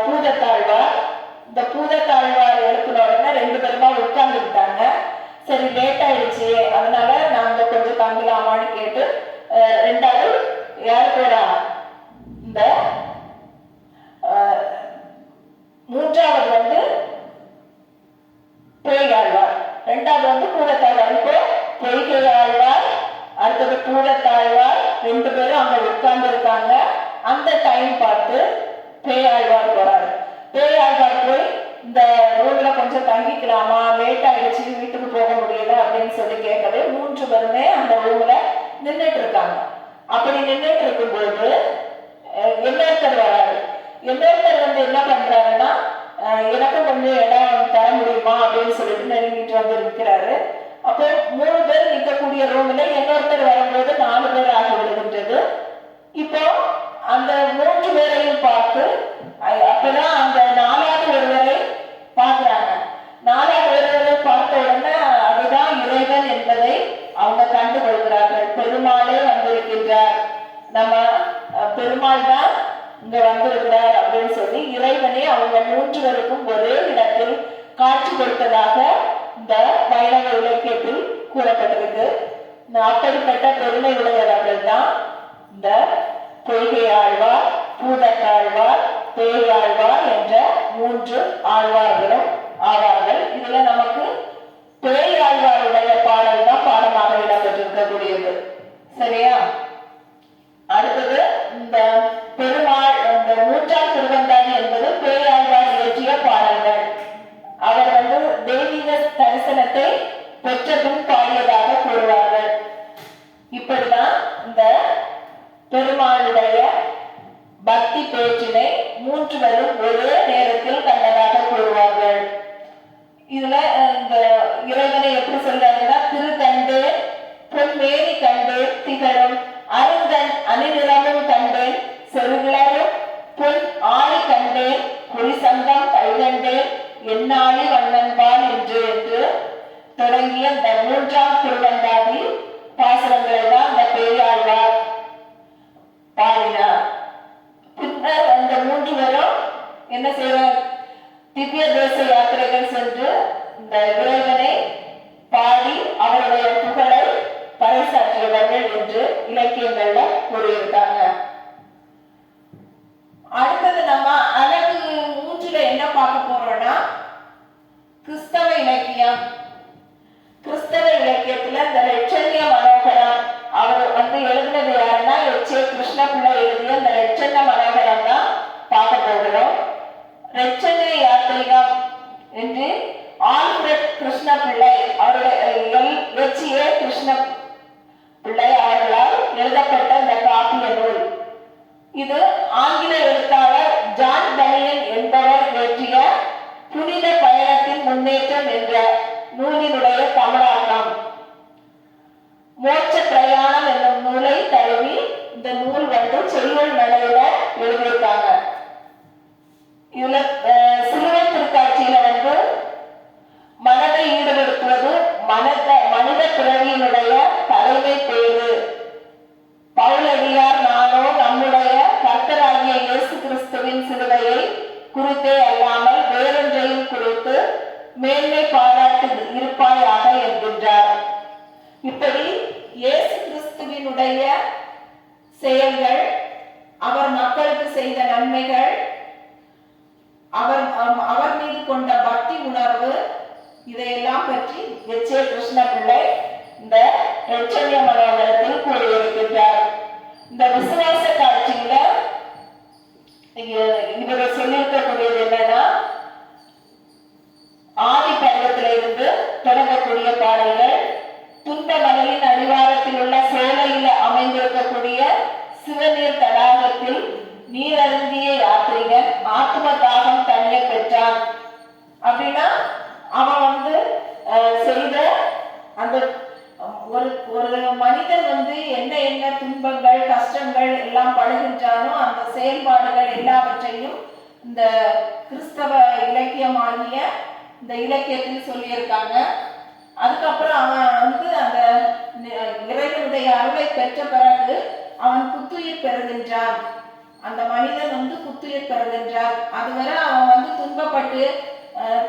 [SPEAKER 1] பூதத்தாழ்வார். இந்த பூதத்தாழ்வார் எழுப்பின உடனே 2 பேருமா உட்கார்ந்துக்கிட்டாங்க. சரி, லேட் ஆயிடுச்சு, அதனால நாங்க கொஞ்சம் தங்கலாமான்னு கேட்டு 2வது யார் போறா, இந்த 3வது பொய்காழ்வார், 2வது பூதத்தாழ்வார். இப்போ பொய்கை ஆழ்வார், அடுத்தது பூதத்தாழ்வார், 2 பேரும் அங்க உட்கார்ந்து இருக்காங்க. அந்த டைம் பார்த்து பேயாழ்வார் போறாரு. பேயாழ்வார் போய் இந்த ரூம்ல கொஞ்சம் தங்கிக்கலாமா, லேட் ஆயிடுச்சு, வீட்டுக்கு போக முடியல அப்படின்னு சொல்லி கேட்கவே 3 பேருமே அந்த ரூம்ல நின்றுட்டு இருக்காங்க. அப்படி நின்றுட்டு இருக்கும்போது இன்னொருத்தர் வராரு. இன்னொருத்தர் என்ன பண்றாருன்னா, எனக்கு கொஞ்சம் இடம் தர முடியுமா அப்படின்னு சொல்லிட்டு நெருங்கிட்டு நிற்கிறாரு. அப்போ 3 பேர் நிற்கக்கூடிய ரூம்ல இன்னொருத்தர் வரும்போது 4 பேர் ஆகி விடுகின்றது. இப்போ அந்த 3 பேரையும் பார்த்து அப்பதான் அந்த 4வது ஒருவரை பார்க்கிறாங்க. 4வது ஒருவரை பார்த்த உடனே அதுதான் இறைவன் என்பதை அவங்க கண்டுகொள்கிறார்கள். பெருமாளே வந்திருக்கின்றார், நம்ம பெருமாள் தான் இங்க வந்திருக்கிறார் அப்படின்னு சொல்லி இறைவனே அவங்க 3 பேருக்கும் ஒரே இடத்தில் காட்சி கொடுத்ததாக இந்த வைணவ இலக்கியத்தில் கூறப்பட்டிருக்கு. அப்படிப்பட்ட பெருமை உடையவர்கள் தான் இந்த பொய்கை ஆழ்வார், பூதத்தாழ்வார், பேயாழ்வார் என்ற 3 ஆழ்வார்களும் ஆவார்கள். இதுல நமக்கு பேயாழ்வாருடைய பாடல் தான் பாடமாக இடம்பெற்றிருக்கக்கூடியது. சரியா? அடுத்தது இந்த பெருமாள், இந்த 3ஆம் திருவந்தாதி என்பது பேயாழ்வார் இயற்றிய பாடல்கள். அவர் தெய்வீக தரிசனத்தை பெற்ற பின் பாடியதாக கூறுவார்கள். இப்படிதான் இந்த பெருமாளுடைய பக்தி பேச்சினை 3 பேரும் ஒரே நேரத்தில் கண்டதாக கூறுவார்கள். இதுல இந்த இறைவனை எப்படி சொல்றாங்கன்னா, திருக்கண்டேன் பொன்மேனி கண்டேன் திகழும் அருங்கன் அணிநிறமும் கண்டேன் செருகிளரும் பொன் ஆளி கண்டேன் குறிசங்கம் கைகண்டேன் என்னாளி வண்ணன்பால் என்று தொடங்கிய இந்த 3ஆம் திருவந்தாதி பாசுரங்களை தான் இந்த பேயாழ்வார் பாடினார். பின்னர் அந்த 3 பேரும் என்ன செய்வார், திவ்ய தேச யாத்திரைகள் சென்று இந்த இறைவனை பாடி அவருடைய புகழை பறைசாற்றியவர்கள் என்று இலக்கியங்கள்ல கூறியிருக்காங்க. அடுத்தது நம்ம அழகு 3ல என்ன பார்க்க போறோம்னா, கிறிஸ்தவ இலக்கியம். கிறிஸ்தவ இலக்கியத்துல இந்த லட்சண்ய மனோகரம் அவர் எழுதினது யாருன்னா எச்.ஏ. கிருஷ்ணபிள்ளை எழுதிய இந்த லட்சண்ய மனோகரம் தான் பார்க்க போகிறோம். லட்சண்ய யாத்திரிகம் என்று ஆல்ஃபிரட் கிருஷ்ணபிள்ளை அவருடைய எச்.ஏ. கிருஷ்ணபிள்ளை அவர்களால் எழுதப்பட்ட இந்த காப்பிய நூல். இது ஆங்கில எழுத்தாளர் ஜான் பனியன் என்பவர் இயற்றிய புனித பயணத்தின் முன்னேற்றம் என்ற நூலினுடைய தமிழாக்கம். மோட்ச பிரயாணம் என்னும் நூலை தழுவி இந்த நூல் செய்யுள் நடையில எழுதியிருக்காங்க. இதுல சிலுவை திருக்காட்சியில மனதை ஈடுபடுத்துவது மனித பிறவியினுடைய தலைமை பேரு. பவுலடியார் நானோ நம்முடைய கர்த்தராகிய இயேசு கிறிஸ்துவின் சிலுவையை குறித்தே அல்லாமல் வேறொன்றையும் குறித்து மேன்மை பாராட்டு இருப்பாயாக என்கின்றார். இப்படி இயேசு கிறிஸ்துவினுடைய செயல்கள், அவர் மக்களுக்கு செய்த நன்மைகள், அவர் மீது கொண்ட பக்தி உணர்வு, இதையெல்லாம் பற்றி எச்.ஏ. கிருஷ்ணபிள்ளை இந்த லட்சண்ய மனோகரத்தில் கூறியிருக்கின்றார். இந்த விசுவாச காட்சியில இவரை சொல்லியிருக்கக்கூடியது என்னன்னா, ஆதி பருவத்திலிருந்து தொடங்கக்கூடிய பாடல்கள், துன்ப மலையின் அடிவாரத்தில் உள்ள சோலையில அமைந்திருக்கக்கூடிய சிவநீர் தடாகத்தில் நீரருந்திய யாத்திரிகன் ஆத்ம தாகம் தனிய பெற்றான். அப்படின்னா அவன் செய்த அந்த ஒரு ஒரு மனிதன் வந்து என்ன என்ன துன்பங்கள் கஷ்டங்கள் எல்லாம் படுகின்றானோ அந்த செயல்பாடுகள் எல்லாவற்றையும் இந்த கிறிஸ்தவ இலக்கியமாகிய இந்த இலக்கியத்தில் சொல்லியிருக்காங்க. அதுக்கப்புறம் அவன் வந்து அந்த இறைவனுடைய அருளை பெற்ற பிறகு அவன் புத்துயிர் பெறுகின்றான். அந்த மனிதன் வந்து புத்துயிர் பெறுகின்றான். அதுவரை அவன் வந்து துன்பப்பட்டு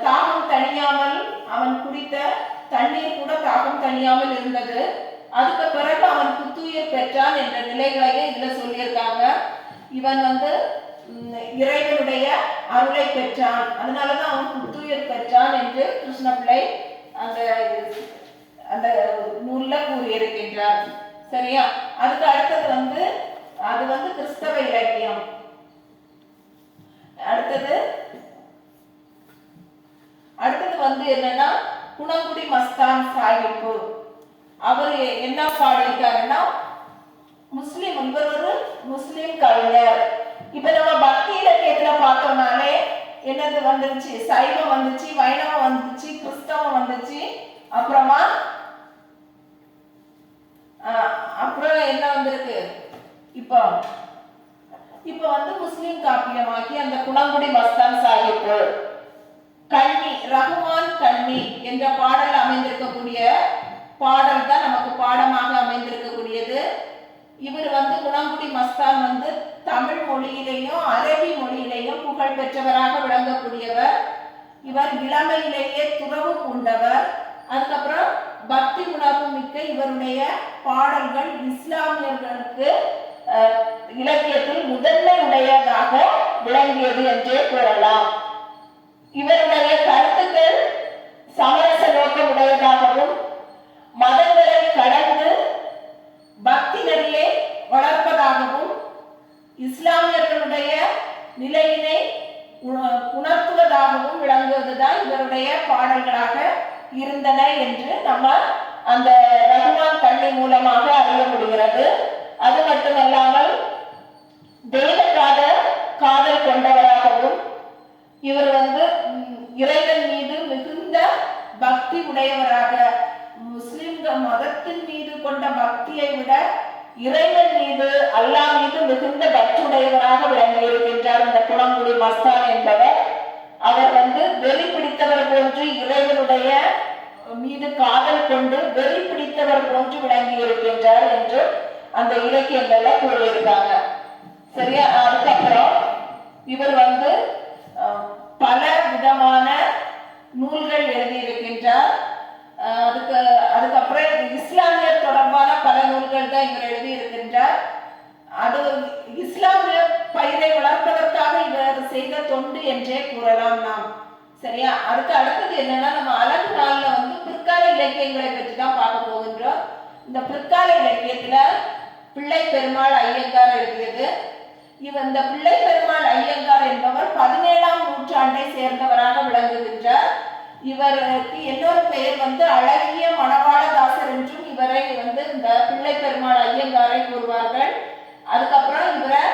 [SPEAKER 1] தாகம் தணியாமல் அவன் குடித்த தண்ணீர் கூட தாகம் தணியாமல் இருந்தது. அதுக்கு பிறகு அவன் புத்துயிர் பெற்றான் என்ற நிலைகளையும் இதுல சொல்லியிருக்காங்க. இவன் வந்து இறைவனுடைய அருளை பெற்றான், அதனாலதான் அவன் புத்துயிர் பெற்றான் என்று கிருஷ்ணபிள்ளை அந்த அந்த நூல்ல கூறியிருக்கின்றார். சரியா? அதுக்கு அடுத்தது வந்து அது வந்து கிறிஸ்தவ இலக்கியம். அடுத்தது வந்து என்னன்னா குணங்குடி மஸ்தான் சாஹிப். அவர் என்ன பாடியிருக்காருன்னா முஸ்லிம், இவர் ஒரு முஸ்லிம் கவிஞர். இப்ப நம்ம பக்தி இலக்கியத்துல பார்த்தோம்னாலே என்னது வந்துருச்சு? சைவம் வந்துச்சு, வைணவம் வந்துச்சு, கிறிஸ்தவம் வந்துச்சு, அப்புறம் என்ன வந்திருக்கு? இப்ப வந்து முஸ்லிம் காப்பியமாக்கி அந்த குணங்குடி மஸ்தான் சாஹிப் கண்ணி, ரகுமான் கண்ணி என்ற பாடல் அமைந்திருக்கக்கூடிய பாடல் தான் நமக்கு பாடமாக அமைந்திருக்கக்கூடியது. இவர் வந்து குணங்குடி மஸ்தான் வந்து தமிழ் மொழியிலேயும் அரபி மொழியிலேயும் புகழ் பெற்றவராக விளங்கக்கூடியவர். இவர் இளமையிலேயே துறவு பூண்டவர். அதுக்கப்புறம் பக்தி உணர்வு மிக்க இவருடைய பாடல்கள் இஸ்லாமியர்களுக்கு இலக்கியத்தில் முதன்மை உடையதாக விளங்கியது என்றே கூறலாம். இவருடைய கருத்துக்கள் சமரச நோக்கம் உடையதாகவும் மதங்களை கடந்து பக்தி நெறியை வளர்ப்பதாகவும் இஸ்லாமியர்களுடைய நிலையினை உணர்த்துவதாகவும் விளங்குவதுதான் இவருடைய பாடல்களாக இருந்தன என்று நம்ம அந்த ரகுமான் கண்ணி மூலமாக அறிய முடிகிறது. அது மட்டுமல்லாமல் தெய்வ காதல் கொண்டவராகவும் இவர் வந்து இறைவன் மீது மிகுந்த பக்தி உடையவராக, முஸ்லிம் மதத்தின் மீது கொண்ட பக்தியை விட இறைவன் மீது, அல்லாஹ் மீது மிகுந்த பக்தி உடையவராக விளங்கி இருக்கின்றார் இந்த குணங்குடி மஸ்தான் என்பவர். அவர் வந்து வெறி பிடித்தவர் போன்று இறைவனுடைய மீது காதல் கொண்டு வெறி பிடித்தவர் போன்று விளங்கி இருக்கின்றார் என்று அந்த இலக்கியங்கள்ல கூறியிருக்காங்க. சரியா? அதுக்கப்புறம் இவர் வந்து பல விதமான நூல்கள் எழுதியிருக்கின்றார். அதுக்கப்புறம் இஸ்லாமியர் தொடர்பான பல நூல்கள் தான் இவர் எழுதியிருக்கின்றார். அது இஸ்லாமிய பயிரை வளர்ப்பதற்காக இவர் செய்த தொண்டு என்றே கூறலாம் நாம். சரியா? அதுக்கு அடுத்தது என்னன்னா, நம்ம அழகு நாள்ல வந்து பிற்கால இலக்கியங்களை பற்றி தான் பார்க்க போகின்றோம். இந்த பிற்கால இலக்கியத்துல பிள்ளை பெருமாள் ஐயங்கார் எழுதியது. இந்த பிள்ளை பெருமாள் ஐயங்கார் என்பவர் 17ஆம் நூற்றாண்டை சேர்ந்தவராக விளங்குகின்றார். இவருக்கு இன்னொரு பெயர் வந்து அழகிய மணவாளதாசர் என்றும் இவரை வந்து இந்த பிள்ளை பெருமாள் ஐயங்காரை கூறுவார்கள். அதுக்கப்புறம் இவரை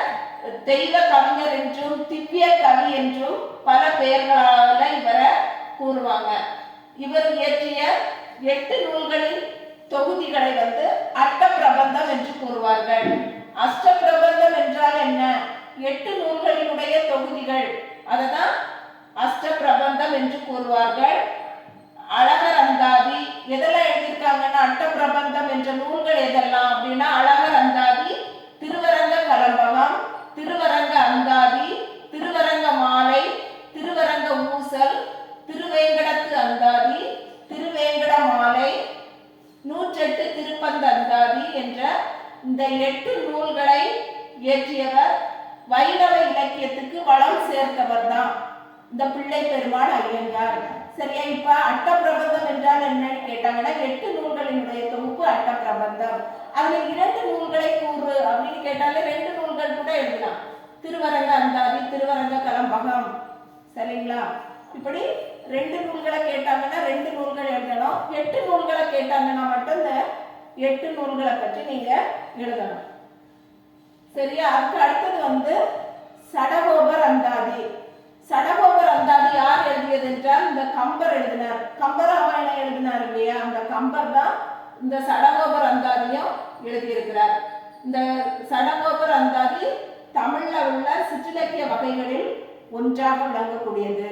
[SPEAKER 1] தெய்வ கவிஞர் என்றும் திவ்ய கவி என்றும் பல பெயர்களால இவரை கூறுவாங்க. இவர் இயற்றிய 8 நூல்களின் தொகுதிகளை வந்து அஷ்ட பிரபந்தம் என்று கூறுவார்கள். அஷ்ட பிரபந்தம் என்றால் என்ன? 8 நூல்களினுடைய தொகுதிகள், அததான் அஷ்ட பிரபந்தம் என்று கூறுவார்கள். அழகர் அந்தாதி எதெல்லாம் எழுதியிருக்காங்கன்னா, அஷ்ட பிரபந்தம் என்ற நூல்கள் எதெல்லாம் அப்படின்னா, அழகர் அந்தாதி, திருவரங்க கலம்பகம், திருவரங்க அந்தாதி, திருவரங்க மாலை, திருவரங்க ஊசல், திருவேங்கடத்து அந்தாதி, திருவேங்கட மாலை, 108 திருப்பந்த அந்தாதி என்ற இந்த 8 நூல்களை இயற்றியவர். வைணவ இலக்கியத்துக்கு வளம் சேர்த்தவர் தான் இந்த பிள்ளை பெருமாள் ஐயங்கார். சரியா? இப்ப அட்ட பிரபந்தம் என்றால் என்னன்னு கேட்டாங்கன்னா, 8 நூல்களினுடைய தொகுப்பு அட்ட பிரபந்தம். அதுல 2 நூல்களை கூறு அப்படின்னு கேட்டாலே 2 நூல்கள் கூட எழுதலாம். திருவரங்க அந்தாதி, திருவரங்க கலம்பகம். சரிங்களா? இப்படி 2 நூல்களை கேட்டாங்கன்னா 2 நூல்கள் எழுதணும். 8 நூல்களை கேட்டாங்கன்னா மட்டும் இந்த 8 நூல்களை பற்றி நீங்க எழுதணும். சரியா? அதுக்கு அடுத்தது வந்து சடகோபர் அந்தாதி. சடகோபர் அந்தாதி யார் எழுதியது என்றால் இந்த கம்பர் எழுதினார். கம்பராமாயணம் எழுதினார் இல்லையா, அந்த கம்பர் தான் இந்த சடகோபர் அந்தாதியும் எழுதியிருக்கிறார். இந்த சடகோபர் அந்தாதி தமிழ்ல உள்ள சிற்றிலக்கிய வகைகளில் ஒன்றாக விளங்கக்கூடியது.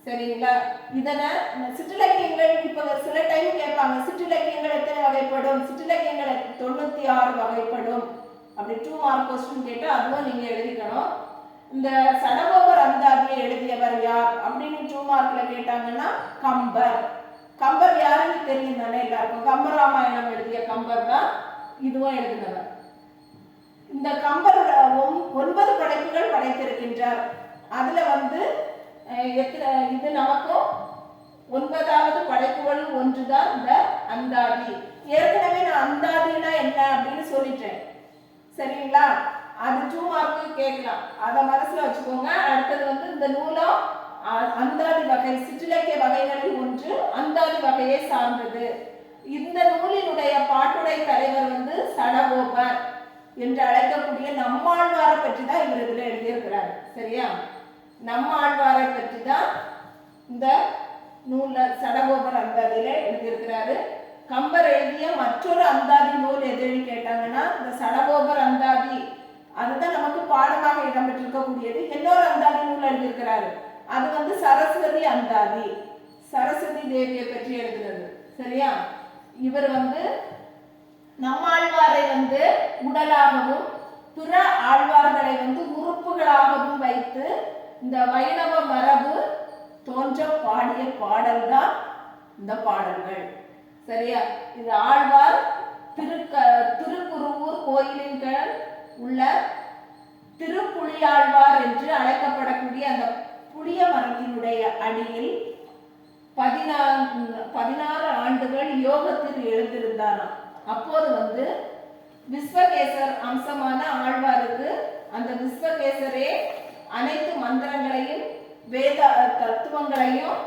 [SPEAKER 1] சரிங்களா? இதனை சிற்றிலக்கியங்கள் இப்ப சில டைம் கேட்பாங்க, சிற்றிலக்கியங்கள் எத்தனை வகைப்படும், சிற்றிலக்கியங்கள் 96 வகைப்படும் அப்படி 2 மார்க் கொஸ்டின் கேட்டா அதுவும் நீங்க எழுதிக்கணும். இந்த சடகோபர் அந்தாதியை எழுதியவர் யார் அப்படின்னு 2 மார்க்ல கேட்டாங்கன்னா கம்பர். கம்பர் யாருன்னு தெரியும் தானே எல்லாருக்கும். கம்பராமாயணம் எழுதிய கம்பர் தான் இதுவும் எழுதினவர். இந்த கம்பர் 9 படைப்புகள் படைத்திருக்கின்றார். அதுல இது நமக்கும் 9வது படைப்புகள் ஒன்றுதான் இந்த அந்தாதி. ஏற்கனவே நான் அந்தாதினா என்ன அப்படின்னு சொல்லிட்டேன். சரிங்களா? அது 2 மார்க்கு கேட்கலாம், அதை மனசுல வச்சுக்கோங்க. அடுத்தது இந்த நூலம் அந்தாதி வகை, சிற்றிலக்கிய வகைகளில் ஒன்று, அந்தாதி வகையை சார்ந்தது. இந்த நூலினுடைய பாட்டுடை தலைவர் சடகோபர் என்று அழைக்கக்கூடிய நம்மாழ்வாரை பற்றி தான் இவர் இதுல எழுதியிருக்கிறார். சரியா? நம்மாழ்வாரை பற்றி தான் இந்த நூல்ல சடகோபர் அந்தாதியில எழுதியிருக்கிறாரு. கம்பர் எழுதிய மற்றொரு அந்தாதி நூல் எதுன்னு கேட்டாங்கன்னா இந்த சடகோபர் அந்தாதி, அதுதான் நமக்கு பாடமாக இடம்பெற்றிருக்கக்கூடியது. இன்னொரு அந்தாதி நூல் எழுதியிருக்கிறாரு, அது சரஸ்வதி அந்தாதி, சரஸ்வதி தேவியை பற்றி எழுதுறது. சரியா? இவர் நம்மாழ்வாரை உடலாகவும் பிற ஆழ்வார்களை உறுப்புகளாகவும் வைத்து இந்த வைணவ மரபு தோன்ற பாடிய பாடல் தான் இந்த பாடல்கள். சரியா? இது ஆழ்வார் திருக்குருவூர் கோயிலின் கீழ் உள்ள திருப்புலியாழ்வார் என்று அழைக்கப்படக்கூடிய அந்த புளிய மரத்தினுடைய அடியில் 16 ஆண்டுகள் யோகத்தில் எழுந்திருந்தாராம். அப்போது விஸ்வகேசர் அம்சமான ஆழ்வாருக்கு அந்த விஸ்வகேசரே அனைத்து மந்திரங்களையும் வேத தத்துவங்களையும்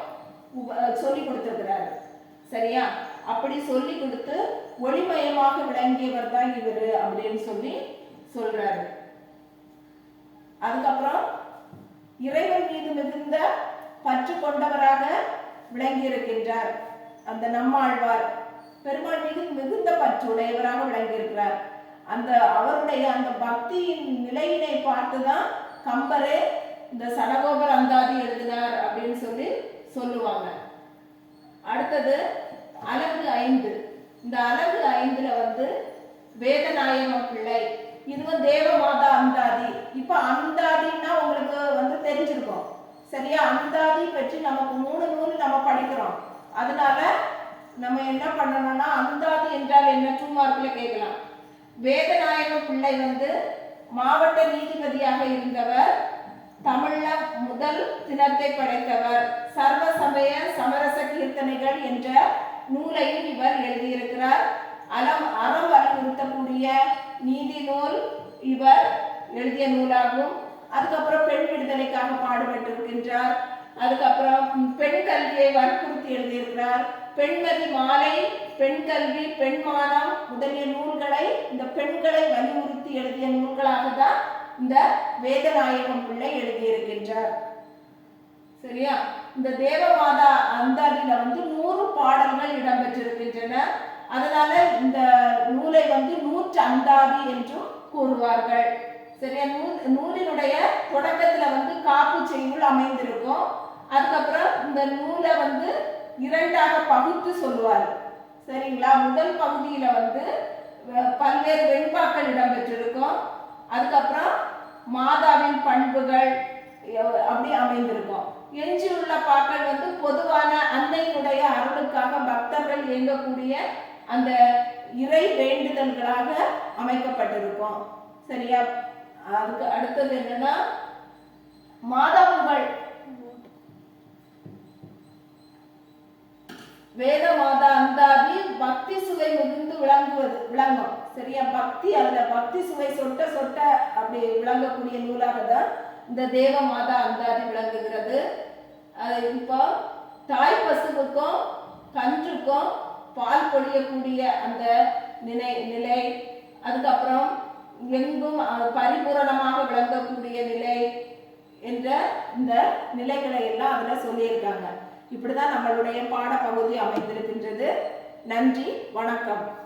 [SPEAKER 1] சொல்லி கொடுத்திருக்கிறார். சரியா? அப்படி சொல்லி கொடுத்து ஒளிமயமாக விளங்கியவர் தான் இவரு அப்படின்னு சொல்றாரு. அதுக்கப்புறம் இறைவன் மீது மிகுந்த பற்று கொண்டவராக விளங்கி இருக்கின்றார். அந்த நம்மாழ்வார் பெருமாள் மீது மிகுந்த பற்று உடையவராக விளங்கி இருக்கிறார். அவருடைய அந்த பக்தியின் நிலையினை பார்த்துதான் கம்பரே இந்த சடகோபர் அந்தாதி எழுதினார் அப்படின்னு சொல்லுவாங்க. அடுத்தது அலகு 5. இந்த அலகு 5ல வேதநாயகம் பிள்ளை, இதுவும் தேவமாதா அந்தாதி. இப்ப அந்தாதின்னா உங்களுக்கு தெரிஞ்சிருக்கும். சரியா? அந்தாதி பற்றி நமக்கு 3 நூல் நம்ம படிக்கிறோம். அதனால நம்ம என்ன பண்ணணும்னா அந்தாதி என்றால் என்ன 2 மார்க்ல கேட்கலாம். வேதநாயகம் பிள்ளை மாவட்ட நீதிபதியாக இருந்தவர், தமிழ்ல முதல் தினத்தை படைத்தவர். சர்வ சமய சமரச கீர்த்தனைகள் என்ற நூலையும் இவர் எழுதியிருக்கிறார். அறம் வலியுறுத்தக்கூடிய நீதி நூல் இவர் எழுதிய நூலாகும். அதுக்கப்புறம் பெண் விடுதலைக்காக பாடுபட்டிருக்கின்றார். அதுக்கப்புறம் பெண் கல்வியை வற்புறுத்தி எழுதியிருக்கிறார். பெண்மதி மாலை, பெண் கல்வி, பெண்மானம் முதலிய நூல்களை இந்த பெண்களை வலியுறுத்தி எழுதிய நூல்களாக தான் இந்த வேதநாயகம் பிள்ளை எழுதியிருக்கின்றார். சரியா? இந்த தேவமாதா அந்தாதியில 100 பாடல்கள் இடம்பெற்றிருக்கின்றன. அதனால இந்த நூலை 100 அந்தாதி என்றும் கூறுவார்கள். சரியா? நூலினுடைய தொடக்கத்துல காப்பு செய்யுள் அமைந்திருக்கும். அதுக்கப்புறம் இந்த நூலை 2ஆக பகுத்து சொல்லுவார். சரிங்களா? முதல் பகுதியில பல்வேறு வெண்பாக்கள் இடம்பெற்றிருக்கும். அதுக்கப்புறம் மாதாவின் பண்புகள் அப்படி அமைந்திருக்கும். எஞ்சியுள்ள பாக்கள் பொதுவான அன்னையினுடைய அருளுக்காக பக்தர்கள் இயங்கக்கூடிய அந்த இறை வேண்டுதல்களாக அமைக்கப்பட்டிருக்கும். சரியா? அதுக்கு அடுத்தது என்னன்னா மாதாவுகள். வேத மாதா அந்தாதி பக்தி சுவை மிகுந்து விளங்கும். சரியா? அதுல பக்தி சுவை சொட்ட சொட்ட அப்படி விளங்கக்கூடிய நூலாக தான் இந்த தேவ மாதா அந்தாதி விளங்குகிறது. இப்போ தாய் பசுவுக்கும் கன்றுக்கும் பால் பொழியக்கூடிய அந்த நிலை, அதுக்கப்புறம் எங்கும் பரிபூரணமாக விளங்கக்கூடிய நிலை என்ற இந்த நிலைகளை எல்லாம் அதுல சொல்லியிருக்காங்க. இப்படிதான் நம்மளுடைய பாடப்பகுதி அமைந்திருக்கின்றது. நன்றி, வணக்கம்.